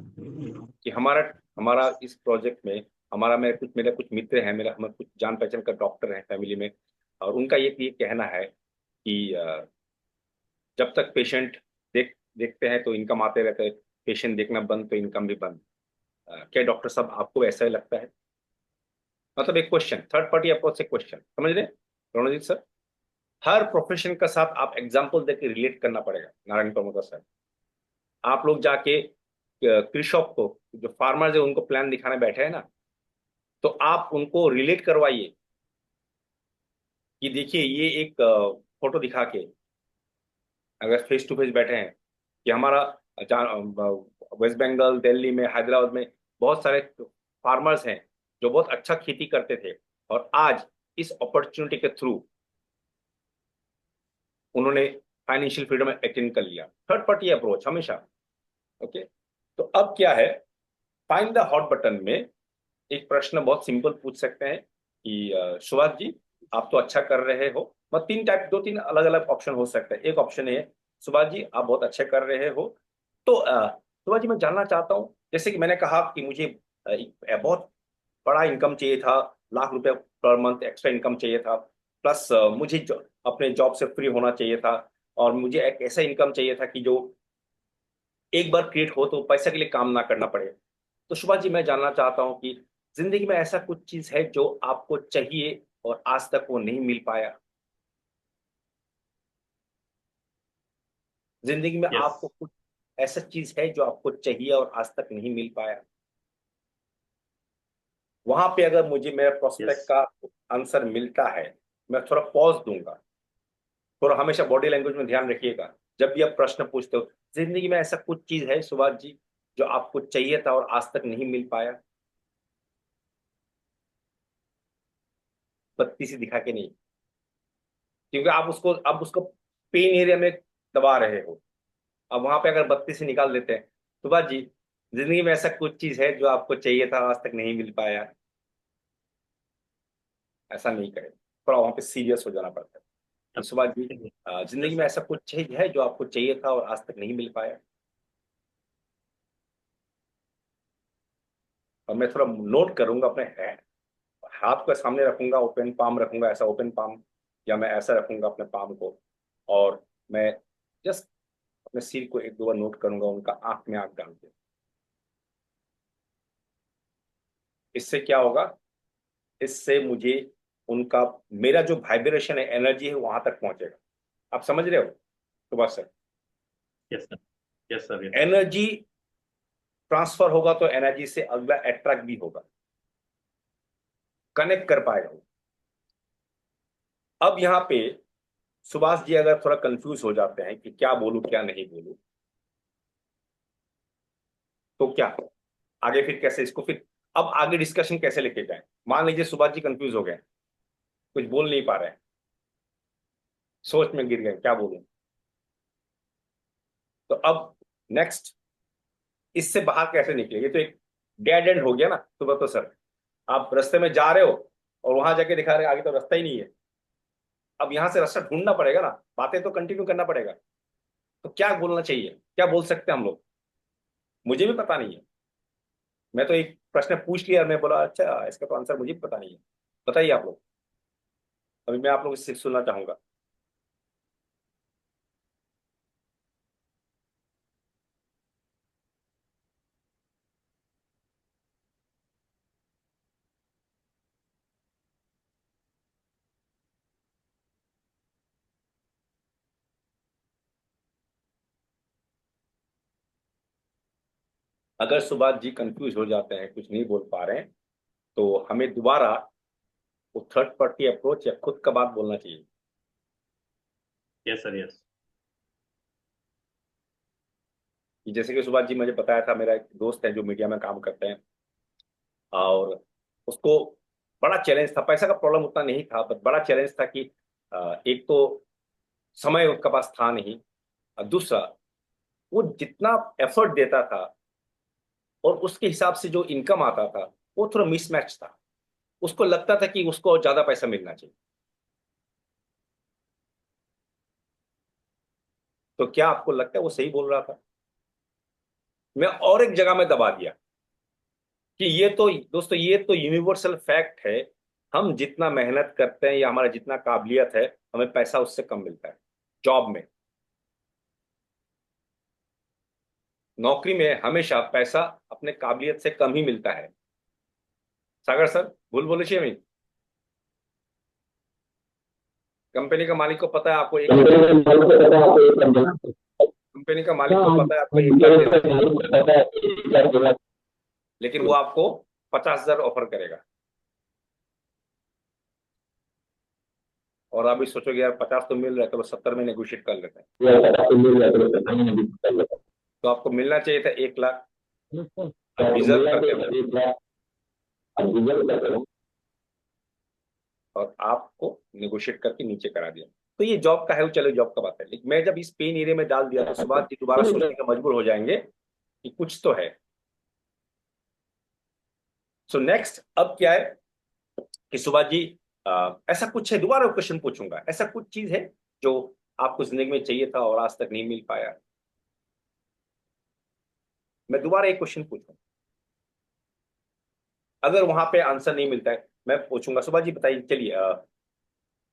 कि हमारा हमारा इस प्रोजेक्ट में, हमारा मेरे कुछ मित्र हैं, मेरा कुछ जान पहचान का डॉक्टर हैं फैमिली में, और उनका ये कहना है कि जब तक पेशेंट देखते हैं तो इनकम आते रहते हैं, पेशेंट देखना बंद तो इनकम भी बंद। क्या डॉक्टर साहब आपको ऐसा ही लगता है? मतलब एक क्वेश्चन, थर्ड पार्टी अप्रोच से क्वेश्चन, समझ रहे रणजीत सर? हर प्रोफेशन का साथ आप एग्जाम्पल देके रिलेट करना पड़ेगा। नारायण प्रमोदर सर, आप लोग जाके कृषक को, जो फार्मर्स है, उनको प्लान दिखाने बैठे हैं ना, तो आप उनको रिलेट करवाइए कि देखिए ये एक फोटो दिखा के, अगर फेस टू फेस बैठे हैं कि हमारा वेस्ट बंगाल, दिल्ली में, हैदराबाद में बहुत सारे फार्मर्स हैं जो बहुत अच्छा खेती करते थे, और आज इस अपॉर्चुनिटी के थ्रू उन्होंने फाइनेंशियल फ्रीडम अटेन कर लिया। थर्ड पार्टी अप्रोच हमेशा। ओके, तो अब क्या है, फाइंड द हॉट बटन में एक प्रश्न बहुत सिंपल पूछ सकते हैं कि सुभाष जी, आप तो अच्छा कर रहे हो। मतलब तीन टाइप, 2-3 अलग अलग ऑप्शन हो सकते हैं। एक ऑप्शन है, सुभाष जी आप बहुत अच्छे कर रहे हो, तो सुभाष जी मैं जानना चाहता हूँ, जैसे कि मैंने कहा कि मुझे एक बहुत बड़ा इनकम चाहिए था, लाख रुपए पर मंथ एक्स्ट्रा इनकम चाहिए था, प्लस मुझे अपने जॉब से फ्री होना चाहिए था, और मुझे एक ऐसा इनकम चाहिए था कि जो एक बार क्रिएट हो तो पैसे के लिए काम ना करना पड़े। तो सुभाष जी मैं जानना चाहता हूँ कि जिंदगी में ऐसा कुछ चीज है जो आपको चाहिए और आज तक वो नहीं मिल पाया? जिंदगी में यस। आपको कुछ ऐसा चीज है जो आपको चाहिए और आज तक नहीं मिल पाया? वहां पे अगर मुझे मेरे प्रोस्पेक्ट यस। का आंसर मिलता है, मैं थोड़ा पॉज दूंगा। थोड़ा हमेशा बॉडी लैंग्वेज में ध्यान रखिएगा जब भी आप प्रश्न पूछते हो। जिंदगी में ऐसा कुछ चीज है सुभाष जी जो आपको चाहिए था और आज तक नहीं मिल पाया? बत्ती से दिखा के नहीं, क्योंकि आप उसको पेन एरिया में दबा रहे हो। अब वहां पे अगर बत्ती से निकाल देते हैं, सुभाष जी जिंदगी में ऐसा कुछ चीज है जो आपको चाहिए था आज तक नहीं मिल पाया? ऐसा नहीं करें, थोड़ा वहां पे सीरियस हो जाना पड़ता है कि सुभाष जी जिंदगी में ऐसा कुछ चीज है जो आपको चाहिए था और आज तक नहीं मिल पाया। और मैं थोड़ा नोट करूंगा अपने हाथ को सामने रखूंगा, ओपन पाम रखूंगा, ऐसा ओपन पाम, या मैं ऐसा रखूंगा अपने पाम को, और मैं जस्ट अपने सिर को एक दो बार नोट करूंगा, उनका आंख में आंख डाल के। इससे क्या होगा? इससे मुझे उनका, मेरा जो वाइब्रेशन है, एनर्जी है, वहां तक पहुंचेगा। आप समझ रहे हो Subhash sir? Yes sir. Yes sir. Yes. Energy transfer होगा तो एनर्जी से अगला अट्रैक्ट भी होगा, कनेक्ट कर पाएगा वो। अब यहाँ पे सुभाष जी अगर थोड़ा कंफ्यूज हो जाते हैं कि क्या बोलूं क्या नहीं बोलूं, तो क्या आगे फिर कैसे इसको फिर अब आगे डिस्कशन कैसे लेके जाएं? मान लीजिए सुभाष जी कंफ्यूज हो गए, कुछ बोल नहीं पा रहे हैं, सोच में गिर गए, क्या बोलूं? तो अब नेक्स्ट इससे बाहर कैसे निकले? ये तो एक डेड एंड हो गया ना। तो बताओ सर, आप रास्ते में जा रहे हो और वहां जाके दिखा रहे आगे तो रास्ता ही नहीं है। अब यहां से रास्ता ढूंढना पड़ेगा ना, बातें तो कंटिन्यू करना पड़ेगा। तो क्या बोलना चाहिए, क्या बोल सकते हैं हम लोग? मुझे भी पता नहीं है। मैं तो एक प्रश्न पूछ लिया, मैं बोला अच्छा इसका तो आंसर मुझे भी पता नहीं है। बताइए आप लोग, अभी मैं आप लोग से सुनना चाहूंगा। अगर सुभाष जी कंफ्यूज हो जाते हैं, कुछ नहीं बोल पा रहे हैं, तो हमें दोबारा वो थर्ड पार्टी अप्रोच या खुद का बात बोलना चाहिए। Yes sir. यस। कि जैसे कि सुभाष जी मुझे बताया था, मेरा एक दोस्त है जो मीडिया में काम करते हैं, और उसको बड़ा चैलेंज था। पैसा का प्रॉब्लम उतना नहीं था, बट बड़ा चैलेंज था कि एक तो समय उसका पास था नहीं, और दूसरा वो जितना एफर्ट देता था और उसके हिसाब से जो इनकम आता था वो थोड़ा मिसमैच था। उसको लगता था कि उसको और ज्यादा पैसा मिलना चाहिए। तो क्या आपको लगता है वो सही बोल रहा था? मैं और एक जगह में दबा दिया कि ये तो दोस्तों, ये तो यूनिवर्सल फैक्ट है। हम जितना मेहनत करते हैं या हमारा जितना काबिलियत है, हमें पैसा उससे कम मिलता है। जॉब में, नौकरी में हमेशा पैसा अपने काबिलियत से कम ही मिलता है। सागर सर भूल बोले छे मैं? कंपनी का मालिक को पता है आपको एक लाख देना है। कंपनी का मालिक को पता है आपको 1 लाख देना है, लेकिन वो आपको 50,000 ऑफर करेगा। और आप भी सोचोगे यार 50 तो मिल रहा है, तो 70 में नेगोशिएट कर लेते हैं। तो आपको मिलना चाहिए था 1 लाख, आप डिजर्व करते हो, और आपको नेगोशिएट करके नीचे करा दिया। तो ये जॉब का है, वो चलो जॉब का बात है। लेकिन मैं जब इस पेन एरिया में डाल दिया तो सुभाष जी दोबारा सोचने का मजबूर हो जाएंगे कि कुछ तो है। सो नेक्स्ट अब क्या है कि सुभाष जी ऐसा कुछ है, दोबारा क्वेश्चन पूछूंगा, ऐसा कुछ चीज है जो आपको जिंदगी में चाहिए था और आज तक नहीं मिल पाया? मैं दोबारा एक क्वेश्चन पूछूंगा, अगर वहां पे आंसर नहीं मिलता है मैं पूछूंगा सुभाष जी बताइए, चलिए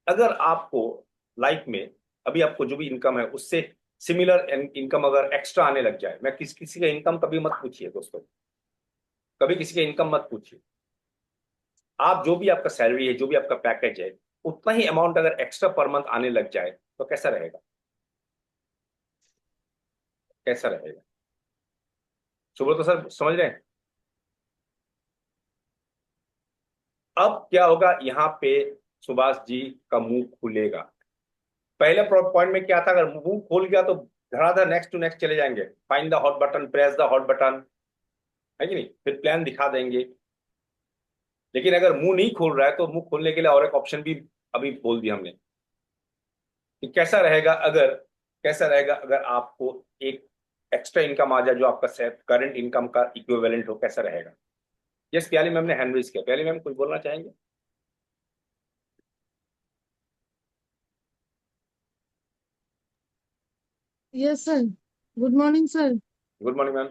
अगर आपको लाइफ में अभी आपको जो भी इनकम है उससे सिमिलर इनकम अगर एक्स्ट्रा आने लग जाए, मैं किसी का इनकम कभी मत पूछिए दोस्तों, कभी किसी का इनकम मत पूछिए। आप जो भी आपका सैलरी है, जो भी आपका पैकेज है, उतना ही अमाउंट अगर एक्स्ट्रा पर मंथ आने लग जाए तो कैसा रहेगा? कैसा रहेगा? सुब्रत सर समझ रहे हैं? अब क्या होगा यहाँ पे? सुभाष जी का मुंह खुलेगा। पहले पॉइंट में क्या था, अगर मुंह खोल गया तो धड़ाधड़ नेक्स्ट टू नेक्स्ट चले जाएंगे, find the hot button, press the hot button, है कि नहीं, फिर प्लान दिखा देंगे। लेकिन अगर मुंह नहीं खोल रहा है तो मुंह खोलने के लिए और एक ऑप्शन भी अभी बोल दिया हमने कि कैसा रहेगा अगर आपको एक एक्स्ट्रा इनकम आ जाए जो आपका करंट इनकम का इक्विवेलेंट हो, कैसा रहेगा? यस, प्याली मैम ने हैंड रेज किया। प्याली मैम कुछ बोलना चाहेंगे? Yes sir, good morning sir. Good morning ma'am.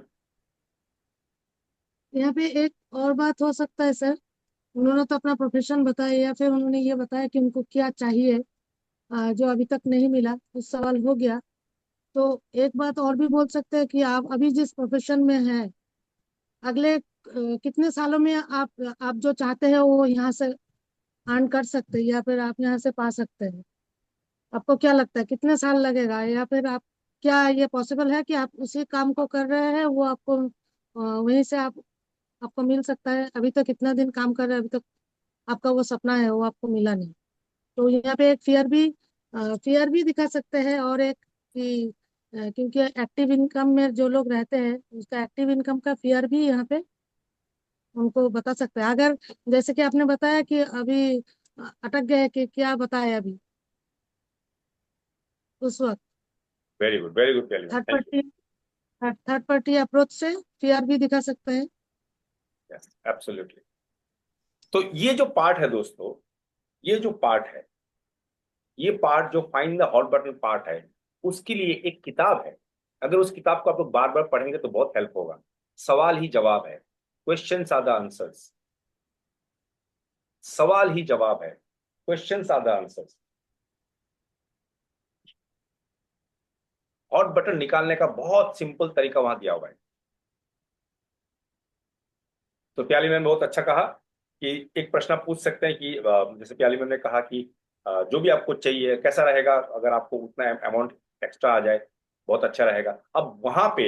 यहाँ पे एक और बात हो सकता है सर, उन्होंने तो अपना प्रोफेशन बताया या फिर उन्होंने ये बताया कि उनको क्या चाहिए, जो अभी तक नहीं मिला, उस सवाल हो गया। तो एक बात और भी बोल सकते हैं कि आप अभी जिस प्रोफेशन में हैं, अगले कितने सालों में आप जो चाहते हैं वो यहाँ से अर्न कर सकते हैं या फिर आप यहाँ से पा सकते हैं? आपको क्या लगता है कितने साल लगेगा, या फिर आप, क्या ये पॉसिबल है कि आप उसी काम को कर रहे हैं, वो आपको वहीं से आपको मिल सकता है? अभी तक कितना दिन काम कर रहे हैं, अभी तक आपका वो सपना है वो आपको मिला नहीं। तो यहाँ पे एक फियर भी दिखा सकते हैं, और एक कि क्योंकि एक्टिव इनकम में जो लोग रहते हैं उसका एक्टिव इनकम का फियर भी यहाँ पे उनको बता सकते हैं। अगर जैसे कि आपने बताया कि अभी अटक गए कि क्या बताया अभी उस वक्त, वेरी गुड प्याली ma'am, third thank party third party approach से फियर भी दिखा सकते हैं। यू। Yes, absolutely. तो ये जो पार्ट है दोस्तों, ये जो पार्ट है, ये पार्ट जो find the hot button part है, उसके लिए एक किताब है। अगर उस किताब को आप लोग बार बार पढ़ेंगे तो बहुत हेल्प होगा। सवाल ही जवाब है, क्वेश्चंस आर द आंसर्स। सवाल ही जवाब है, questions are the answers. Hot button निकालने का बहुत सिंपल तरीका वहां दिया हुआ है। तो प्याली मैम बहुत अच्छा कहा कि एक प्रश्न आप पूछ सकते हैं कि जैसे प्याली मैम ने कहा कि जो भी आपको चाहिए कैसा रहेगा अगर आपको उतना अमाउंट एक्स्ट्रा आ जाए, बहुत अच्छा रहेगा। अब वहां पे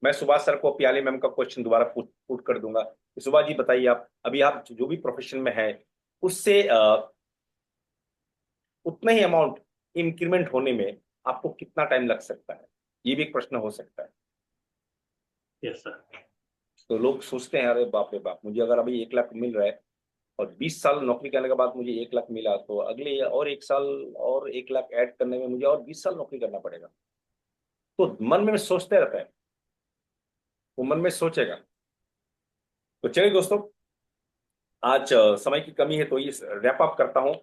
मैं सुभाष सर को प्याली मैम का क्वेश्चन दोबारा पुट कर दूंगा कि सुभाष जी बताइए, आप अभी आप जो भी प्रोफेशन में है उससे उतना ही अमाउंट इंक्रीमेंट होने में आपको कितना टाइम लग सकता है? ये भी एक प्रश्न हो सकता है। Yes sir. तो लोग सोचते हैं अरे बाप रे बाप, मुझे अगर अभी 1 लाख मिल रहा है और 20 साल नौकरी करने के बाद मुझे 1 लाख मिला, तो अगले और 1 साल और 1 लाख ऐड करने में मुझे और 20 साल नौकरी करना पड़ेगा। तो मन में सोचते रहता है, वो मन में सोचेगा। तो चलिए दोस्तों, आज समय की कमी है तो ये रैप अप करता हूँ।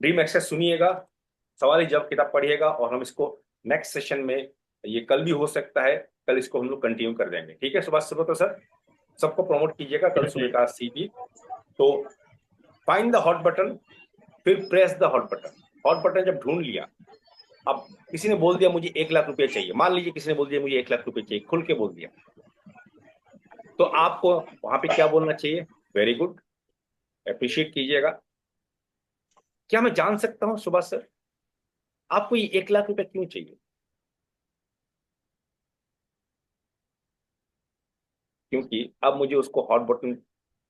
ड्रीम एक्सेस सुनिएगा, सवाल ही जवाब किताब पढ़िएगा, और हम इसको नेक्स्ट सेशन में, ये कल भी हो सकता है, कल इसको हम लोग कंटिन्यू कर देंगे। ठीक है सुभाष सुब्रत सर, सबको प्रमोट कीजिएगा कल सुबह का सीपी। तो फाइंड द हॉट बटन, फिर press the hot button. Hot button जब ढूंढ लिया, अब किसी ने बोल दिया मुझे 1 लाख रुपए चाहिए, मान लीजिए किसी ने बोल दिया मुझे 1 लाख रुपए चाहिए, खुल के बोल दिया, तो आपको वहां पे क्या बोलना चाहिए? वेरी गुड, अप्रिशिएट कीजिएगा। क्या मैं जान सकता हूं सुभाष सर आपको ये 1 लाख रुपए क्यों चाहिए? क्योंकि अब मुझे उसको हॉट बटन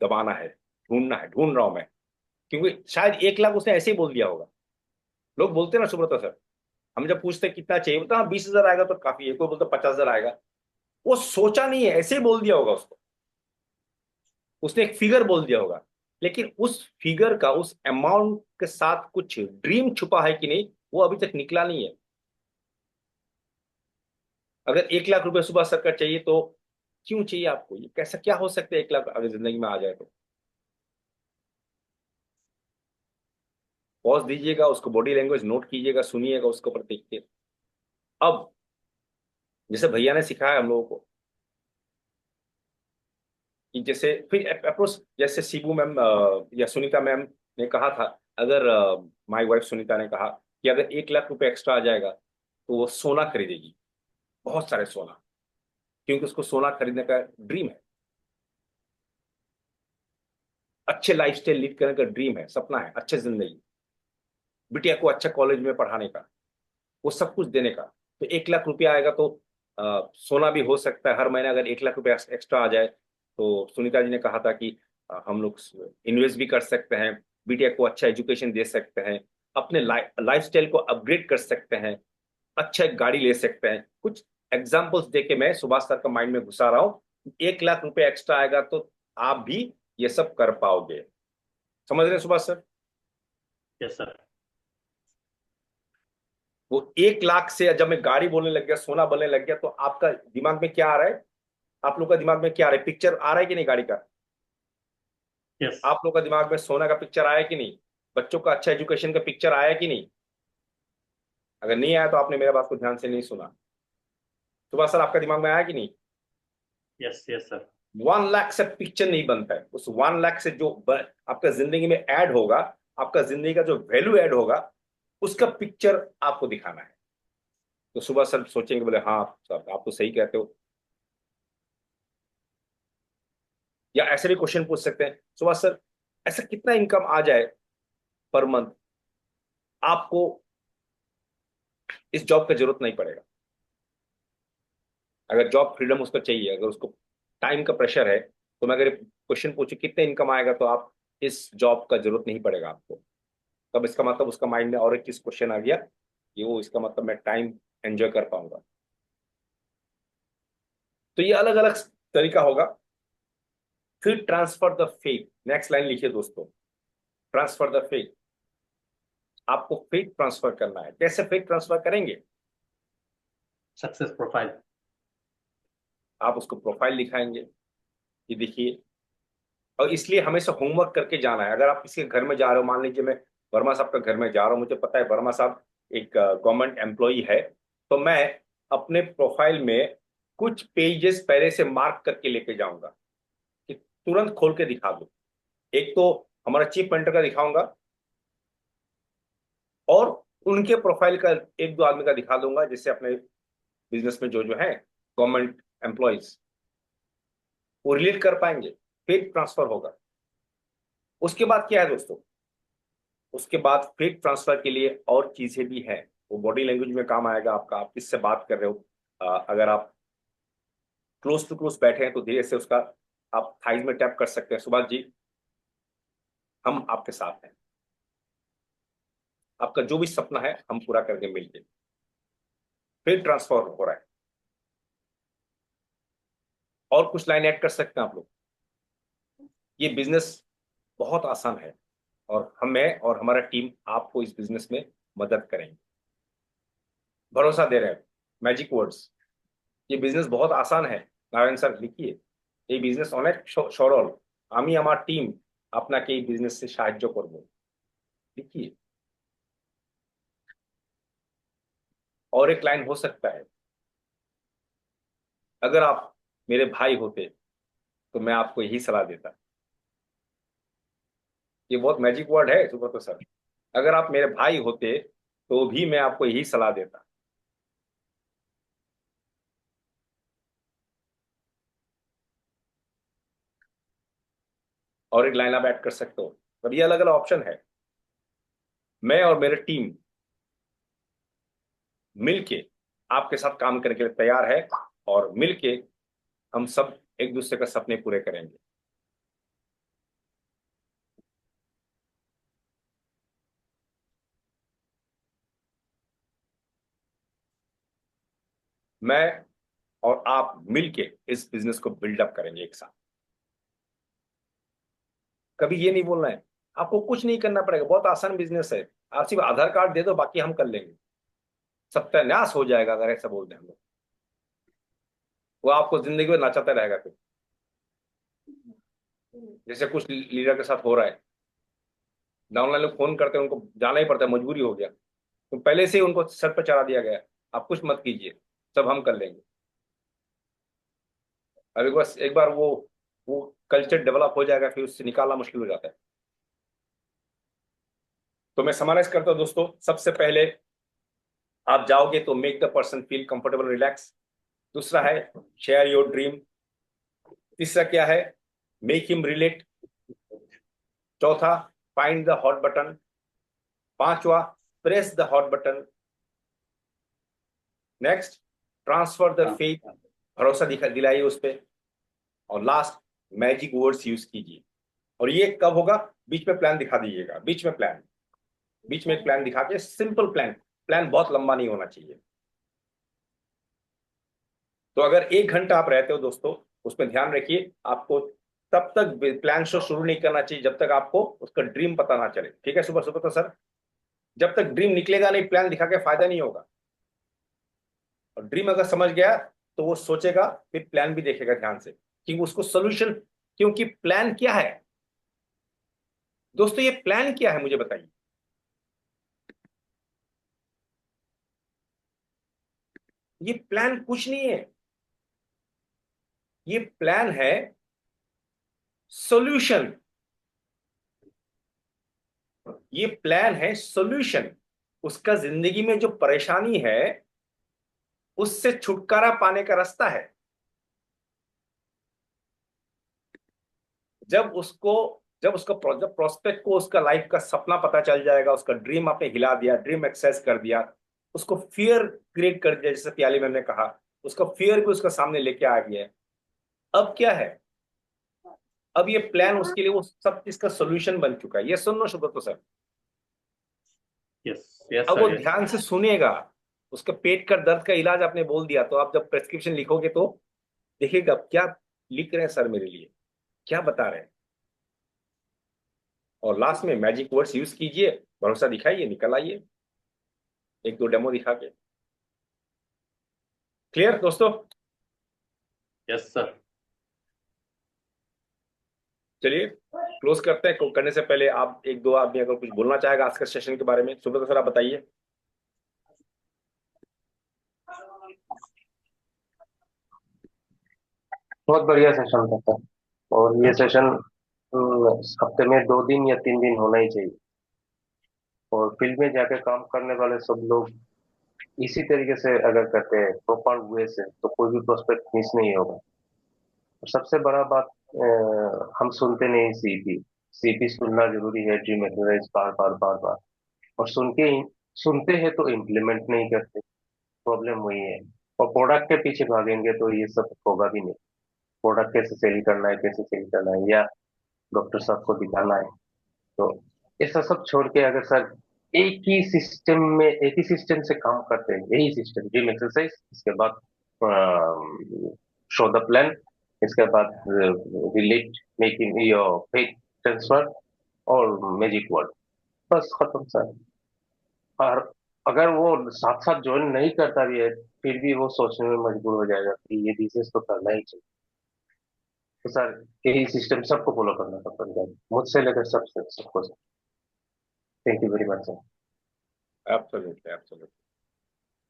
दबाना है, ढूंढना है, ढूंढ रहा हूं मैं। क्योंकि शायद 1 लाख उसने ऐसे ही बोल दिया होगा। लोग बोलते हैं ना सुब्रता सर, हम जब पूछते हैं कितना चाहिए, बोलते हाँ 20,000 आएगा तो काफी है, कोई बोलता 50,000 आएगा। वो सोचा नहीं है, ऐसे ही बोल दिया होगा उसको, उसने एक फिगर बोल दिया होगा। लेकिन उस फिगर का, उस अमाउंट के साथ कुछ ड्रीम छुपा है कि नहीं, वो अभी तक निकला नहीं है। अगर 1 लाख रुपए सुबह सर का चाहिए तो क्यों चाहिए आपको? ये कैसा क्या हो सकता है 1 लाख अगर जिंदगी में आ जाए तो? पॉज दीजिएगा, उसको बॉडी लैंग्वेज नोट कीजिएगा, सुनिएगा उसके ऊपर देख के। अब जैसे भैया ने सिखाया हम लोगों को कि जैसे फिर अप्रोच, जैसे शिबू मैम या सुनीता मैम ने कहा था, अगर माय वाइफ सुनीता ने कहा कि अगर 1 लाख रुपए एक्स्ट्रा आ जाएगा तो वो सोना खरीदेगी, बहुत सारे सोना, क्योंकि उसको सोना खरीदने का ड्रीम है, अच्छे लाइफस्टाइल लीड करने का ड्रीम है, सपना है, अच्छे जिंदगी, बिटिया को अच्छा कॉलेज में पढ़ाने का, वो सब कुछ देने का। तो 1 लाख रुपया आएगा तो सोना भी हो सकता है। हर महीने अगर 1 लाख रुपए एक्स्ट्रा आ जाए तो सुनीता जी ने कहा था कि हम लोग इन्वेस्ट भी कर सकते हैं, बिटिया को अच्छा एजुकेशन दे सकते हैं, अपने लाइफस्टाइल को अपग्रेड कर सकते हैं, अच्छा एक गाड़ी ले सकते हैं। कुछ एग्जाम्पल्स देके मैं सुभाष सर का माइंड में घुसा रहा हूँ। 1 लाख रुपए एक्स्ट्रा आएगा तो आप भी ये सब कर पाओगे। समझ रहे हैं सुभाष सर? Yes sir. वो 1 लाख से जब मैं गाड़ी बोलने लग गया, सोना बोलने लग गया, तो आपका दिमाग में क्या आ रहा है? आप लोग का दिमाग में क्या आ रहा है? पिक्चर आ रहा है कि नहीं गाड़ी का? यस आप लोग का दिमाग में सोना का पिक्चर आया कि नहीं? बच्चों का अच्छा एजुकेशन का पिक्चर आया कि नहीं? अगर नहीं आया तो आपने मेरे बात को ध्यान से नहीं सुना। सुभाष सर, आपका दिमाग में आया कि नहीं? Yes yes sir. 1 लाख से पिक्चर नहीं बनता है। उस 1 लाख से जो आपका जिंदगी में ऐड होगा, आपका जिंदगी का जो वैल्यू ऐड होगा, उसका पिक्चर आपको दिखाना है। तो सुबह सर सोचेंगे, बोले हाँ सर आप तो सही कहते हो। या ऐसे भी क्वेश्चन पूछ सकते हैं, सुबह सर ऐसा कितना इनकम आ जाए पर मंथ आपको इस जॉब का जरूरत नहीं पड़ेगा? अगर जॉब फ्रीडम उसको चाहिए, अगर उसको टाइम का प्रेशर है, तो मैं अगर क्वेश्चन पूछूं कितने इनकम आएगा तो आप इस जॉब का जरूरत नहीं पड़ेगा आपको, तब इसका मतलब उसका माइंड में और एक चीज क्वेश्चन आ गया कि वो इसका मतलब मैं टाइम एंजॉय कर पाऊंगा। तो ये अलग अलग तरीका होगा। फिर transfer the faith, next line लिखिए दोस्तों, ट्रांसफर द फेथ। आपको फेथ ट्रांसफर करना है। कैसे फेथ ट्रांसफर करेंगे? Success profile. आप उसको प्रोफाइल दिखाएंगे कि देखिए, और इसलिए हमेशा होमवर्क करके जाना है। अगर आप किसी के घर में जा रहे हो, मान लीजिए मैं वर्मा साहब का घर में जा रहा हूँ, मुझे पता है वर्मा साहब एक गवर्नमेंट एम्प्लॉई है, तो मैं अपने प्रोफाइल में कुछ पेजेस पहले से मार्क करके लेके जाऊंगा कि तुरंत खोल के दिखा दो। एक तो हमारा चीफ मेंटर का दिखाऊंगा, और उनके प्रोफाइल का 1-2 आदमी का दिखा दूंगा, जिससे अपने बिजनेस में जो जो है गवर्नमेंट एम्प्लॉइज वो रिलेट कर पाएंगे, फेथ ट्रांसफर होगा। उसके बाद क्या है दोस्तों? उसके बाद फेथ ट्रांसफर के लिए और चीजें भी हैं। वो बॉडी लैंग्वेज में काम आएगा आपका, आप किससे बात कर रहे हो। अगर आप क्लोज टू क्लोज बैठे हैं तो धीरे से उसका आप थाइज में टैप कर सकते हैं, सुभाष जी हम आपके साथ हैं, आपका जो भी सपना है हम पूरा करके मिलके। फेथ ट्रांसफर हो रहा है। और कुछ लाइन ऐड कर सकते हैं आप लोग। ये बिजनेस बहुत आसान है, और हमें और हमारा टीम आपको इस बिजनेस में मदद करेंगे। भरोसा दे रहे हैं, मैजिक वर्ड्स। ये बिजनेस बहुत आसान है। नारायण सर लिखिए, এই বিজনেস অনেক সরল, আমি আমার টিম আপনাকে এই বিজনেসে সাহায্য করব। লিখিए। और एक लाइन हो सकता है, अगर आप मेरे भाई होते तो मैं आपको यही सलाह देता। ये बहुत मैजिक वर्ड है सुब्रतो सर। अगर आप मेरे भाई होते तो भी मैं आपको यही सलाह देता। और एक लाइन आप ऐड कर सकते हो। अब ये अलग अलग ऑप्शन है। मैं और मेरी टीम मिलके आपके साथ काम करने के लिए तैयार है, और मिलके हम सब एक दूसरे का सपने पूरे करेंगे। मैं और आप मिलके इस बिजनेस को बिल्डअप करेंगे एक साथ। कभी ये नहीं बोलना है, आपको कुछ नहीं करना पड़ेगा, बहुत आसान बिजनेस है। आप सिर्फ आधार कार्ड दे दो, बाकी हम कर लेंगे। सत्यानाश हो जाएगा अगर ऐसा बोल दें हम लोग। वो आपको जिंदगी में नचाता रहेगा फिर, जैसे कुछ लीडर के साथ हो रहा है। डाउनलाइन लोग फोन करते हैं, उनको जाना ही पड़ता है, मजबूरी हो गया, तो पहले से ही उनको सर पर चढ़ा दिया गया, आप कुछ मत कीजिए, सब हम कर लेंगे। अब एक बार वो कल्चर डेवलप हो जाएगा, फिर उससे निकालना मुश्किल हो जाता है। तो मैं समराइज करता हूं दोस्तों। सबसे पहले आप जाओगे तो make the person feel comfortable relax. दूसरा है शेयर योर ड्रीम। तीसरा क्या है? Make him relate. चौथा, फाइंड द हॉट बटन। पांचवा, press the hot button. Next, transfer the faith, भरोसा दिलाइए उस पर। और लास्ट, मैजिक वर्ड्स यूज कीजिए। और ये कब होगा? बीच में प्लान दिखा दीजिएगा, बीच में एक प्लान दिखा के, सिंपल प्लान बहुत लंबा नहीं होना चाहिए। तो अगर 1 घंटा आप रहते हो दोस्तों, उसमें ध्यान रखिए, आपको तब तक प्लान शो शुरू नहीं करना चाहिए जब तक आपको उसका ड्रीम पता ना चले। ठीक है सुपर तो सर, जब तक ड्रीम निकलेगा नहीं, प्लान दिखा के फायदा नहीं होगा। और ड्रीम अगर समझ गया तो वो सोचेगा, फिर प्लान भी देखेगा ध्यान से, क्योंकि उसको सोल्यूशन, क्योंकि प्लान क्या है दोस्तों, ये प्लान क्या है मुझे बताइए। ये प्लान कुछ नहीं है, ये प्लान है सॉल्यूशन। ये प्लान है सॉल्यूशन। उसका जिंदगी में जो परेशानी है उससे छुटकारा पाने का रास्ता है। जब उसका प्रोस्पेक्ट को उसका लाइफ का सपना पता चल जाएगा, उसका ड्रीम आपने हिला दिया, ड्रीम एक्सेस कर दिया, उसको फियर क्रिएट कर दिया, जैसे प्याली मैम ने कहा, उसका फियर भी उसका सामने लेके आ गया है। अब क्या है? अब ये प्लान उसके लिए वो सब चीज का सोल्यूशन बन चुका है। ये सुन लो सुब्रत सर, यस अब वो सर, ध्यान से सुनेगा। उसका पेट का दर्द का इलाज आपने बोल दिया, तो आप जब प्रेस्क्रिप्शन लिखोगे तो देखिएगा क्या लिख रहे हैं सर मेरे लिए, क्या बता रहे हैं। और लास्ट में मैजिक वर्ड्स यूज कीजिए, भरोसा दिखाइए, निकल आइए 1-2 डेमो दिखा के। क्लियर दोस्तों? Yes sir. चलिए क्लोज करते हैं। करने से पहले आप 1-2 आदमी अगर कुछ बोलना चाहेगा आज के सेशन के बारे में, सुब्रत सर आप बताइए। बहुत बढ़िया सेशन था सर। और ये सेशन हफ्ते में 2 दिन या 3 दिन होना ही चाहिए। और फील्ड में जाके काम करने वाले सब लोग इसी तरीके से अगर करते हैं प्रॉपर वे से, तो कोई भी प्रोस्पेक्ट मिस नहीं होगा। और सबसे बड़ा बात, हम सुनते नहीं सीपी सुनना जरूरी है, ड्रीम एक्सरसाइज बार बार बार बार। और सुनते हैं तो इम्प्लीमेंट नहीं करते, प्रॉब्लम वही है। और प्रोडक्ट के पीछे भागेंगे तो ये सब होगा भी नहीं। प्रोडक्ट कैसे सेल करना है, कैसे सेल करना है, या डॉक्टर साहब को दिखाना है, तो ऐसा सब छोड़ के अगर सर एक ही सिस्टम से काम करते हैं, यही सिस्टम, जिम एक्सरसाइज, इसके बाद शो द प्लान, इसके बाद relate making your faith transfer और मैजिक वर्ड, बस खत्म सर। और अगर वो साथ साथ ज्वाइन नहीं करता भी है, फिर भी वो सोचने में मजबूर हो जाएगा कि ये बिजनेस तो करना ही चाहिए। तो सर यही सिस्टम सबको फॉलो करना पड़ेगा, मुझसे लेकर सबको। Thank you very much sir. Absolutely absolutely.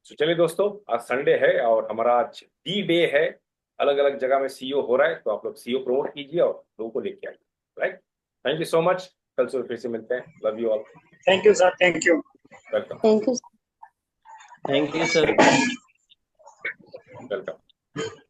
तो चलिए दोस्तों, आज संडे है और हमारा आज डी डे है। अलग अलग जगह में सीईओ हो रहा है, तो आप लोग सीईओ प्रमोट कीजिए और लोगों को लेके आइए। Right, thank you so much. कल सुबह फिर से मिलते हैं। Love you all. Thank you sir, thank you. Welcome. Thank you thank you sir. Welcome.